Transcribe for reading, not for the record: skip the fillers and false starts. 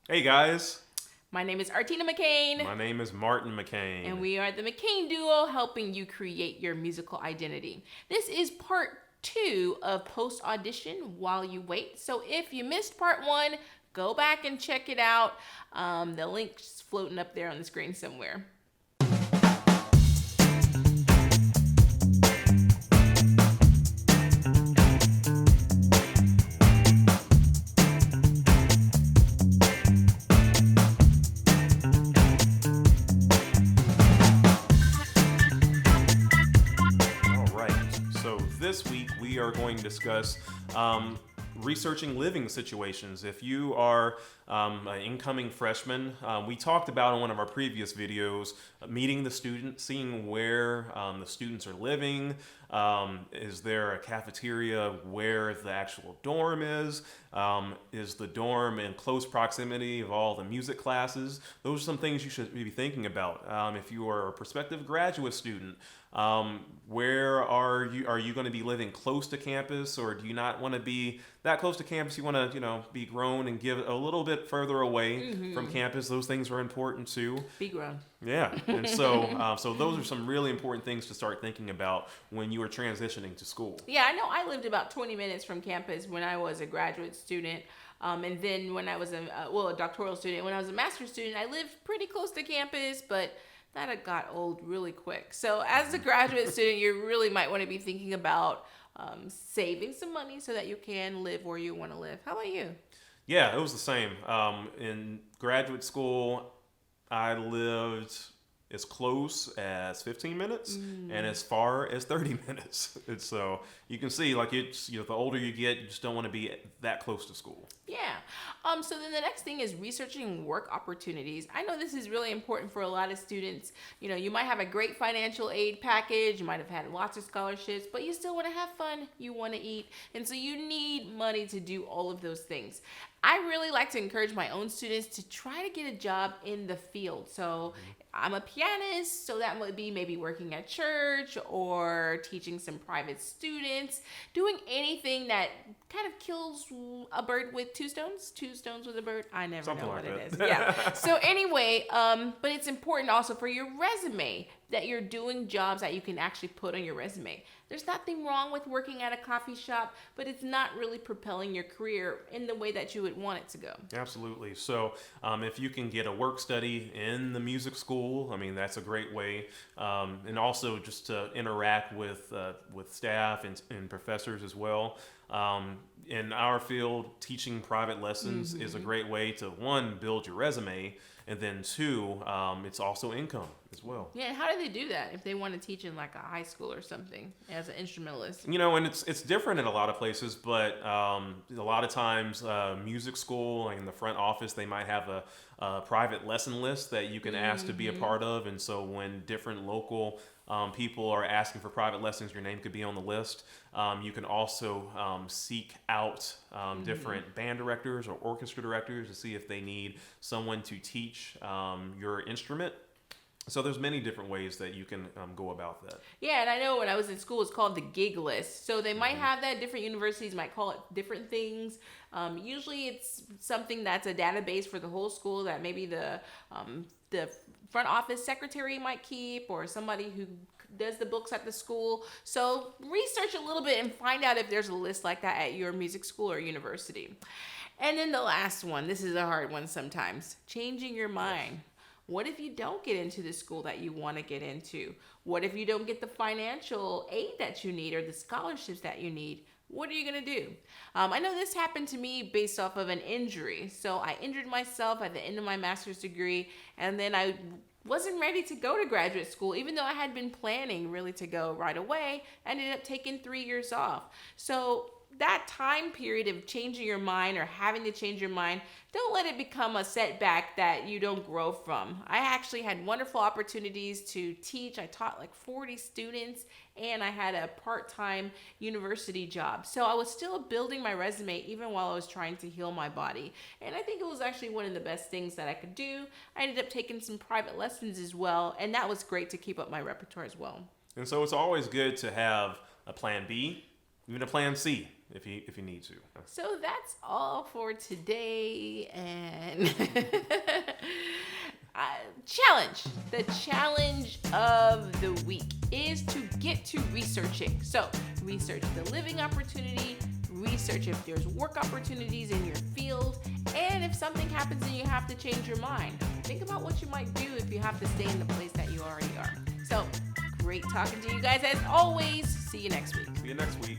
Hey guys, My name is Artina McCain, my name is Martin McCain. and we are the McCain Duo helping you create your musical identity. This is part two of post audition while you wait. So if you missed part one, go back and check it out. The link's floating up there on the screen somewhere. All right, so this week we are going to discuss researching living situations. If you are an incoming freshman, we talked about in one of our previous videos meeting the student, seeing where the students are living. Is there a cafeteria where the actual dorm is? Is the dorm in close proximity of all the music classes? Those are some things you should be thinking about. If you are a prospective graduate student, where are you? Are you going to be living close to campus, or do you not want to be that close to campus? You want to, be grown and give a little bit further away from campus. Those things are important too. Be grown. Yeah, and so those are some really important things to start thinking about when you are transitioning to school. Yeah, I know I lived about 20 minutes from campus when I was a graduate student. And then when I was a doctoral student, when I was a master's student, I lived pretty close to campus, but that had got old really quick. So as a graduate student, you really might want to be thinking about saving some money so that you can live where you want to live. How about you? Yeah, it was the same. In graduate school, I lived as close as 15 minutes and as far as 30 minutes. And so you can see, like, it's, the older you get, you just don't want to be that close to school. Yeah. So then the next thing is researching work opportunities. I know this is really important for a lot of students. You might have a great financial aid package, you might have had lots of scholarships, but you still want to have fun, you want to eat, and so you need money to do all of those things. I really like to encourage my own students to try to get a job in the field. So I'm a pianist, so that would be maybe working at church or teaching some private students, doing anything that kind of kills a bird with two stones with a bird. I never Something know like what it that. is. Yeah. So anyway, but it's important also for your resume that you're doing jobs that you can actually put on your resume. There's nothing wrong with working at a coffee shop, but it's not really propelling your career in the way that you would want it to go. Absolutely. So, if you can get a work study in the music school, I mean, that's a great way. And also just to interact with staff and professors as well. In our field, teaching private lessons is a great way to, one, build your resume, and then two, it's also income as well. Yeah, and how do they do that if they want to teach in like a high school or something as an instrumentalist? And it's different in a lot of places, but a lot of times, music school, like in the front office, they might have a private lesson list that you can ask to be a part of. And so when different local people are asking for private lessons, your name could be on the list. You can also seek out different band directors or orchestra directors to see if they need someone to teach your instrument. So there's many different ways that you can go about that. Yeah, and I know when I was in school, it's called the gig list. So they might have that. Different universities might call it different things. Usually, it's something that's a database for the whole school that maybe the front office secretary might keep, or somebody who does the books at the school. So research a little bit and find out if there's a list like that at your music school or university. And then the last one, this is a hard one sometimes, changing your mind. What if you don't get into the school that you want to get into? What if you don't get the financial aid that you need or the scholarships that you need? What are you going to do? I know this happened to me based off of an injury. So I injured myself at the end of my master's degree, and then I wasn't ready to go to graduate school, even though I had been planning really to go right away. I ended up taking 3 years off. So that time period of changing your mind or having to change your mind, don't let it become a setback that you don't grow from. I actually had wonderful opportunities to teach. I taught like 40 students, and I had a part-time university job. So I was still building my resume even while I was trying to heal my body. And I think it was actually one of the best things that I could do. I ended up taking some private lessons as well, and that was great to keep up my repertoire as well. And so it's always good to have a plan B even a plan C if you need to. So that's all for today, and challenge. The challenge of the week is to get to researching. So research the living opportunity, research if there's work opportunities in your field, and if something happens and you have to change your mind, think about what you might do if you have to stay in the place that you already are. So great talking to you guys as always. See you next week. See you next week.